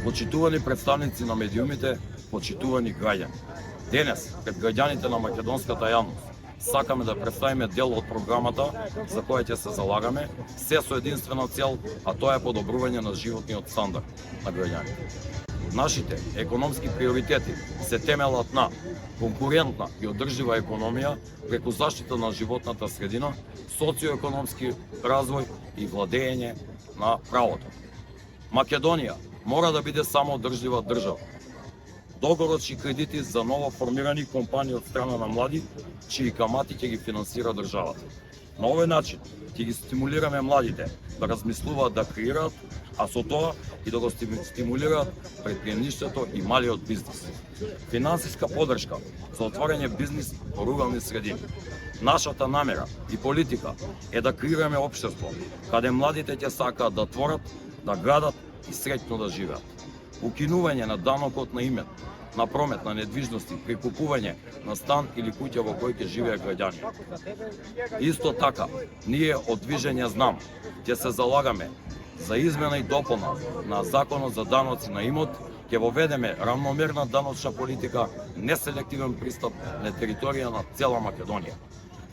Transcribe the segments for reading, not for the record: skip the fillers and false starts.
Почитувани представници на медиумите, почитувани граѓани. Денес, пред граѓаните на македонската јавност, сакаме да представиме дел од програмата за која ќе се залагаме, се со единствена цел, а тоа е подобрување на животниот стандард на граѓаните. Нашите економски приоритети се темелат на конкурентна и одржива економија преку заштита на животната средина, социоекономски развој и владење на правото. Македонија мора да биде самоодржлива држава. Долгорочни кредити за ново формирани компании од страна на млади, чии камати ќе ги финансира државата. На овој начин ќе ги стимулираме младите да размислуваат да креираат, а со тоа и да го стимулираат предприемништвото и малиот бизнис. Финансиска поддршка за отворање бизнис во рурални средини. Нашата намера и политика е да креираме општество каде младите ќе сакаат да творат, да градат и среќно да живеат. Укинување на данокот на имет, на промет на недвижности при купување на стан или куќа во кој ќе живеат граѓани. Исто така, ние од Движење Знам ќе се залагаме за измена и допълна на Законот за даноци на имот, ќе воведеме равномерна даночна политика, неселективен пристап на територија на цела Македонија.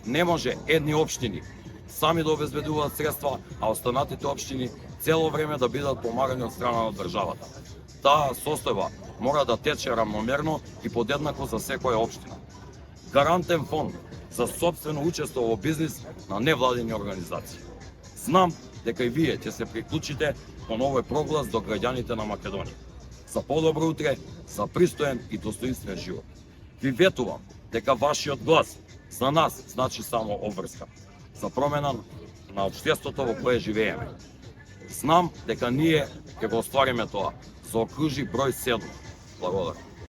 Не може едни општини сами да обезбедуваат средства, а останатите општини цело време да бидат помагани од страна на државата. Таа состојба мора да тече равномерно и подеднакво за секоја општина. Гарантен фонд за собствено учество во бизнис на невладини организации. Знам дека и вие ќе се приклучите по овој проглас до граѓаните на Македонија. За подобро утре, за пристоен и достоинствен живот. Ви ветувам дека вашиот глас за нас значи само обврска, за промена на општеството во кое живееме. Знам дека ние ќе го оствариме тоа, заокружи број 7. Благодарам.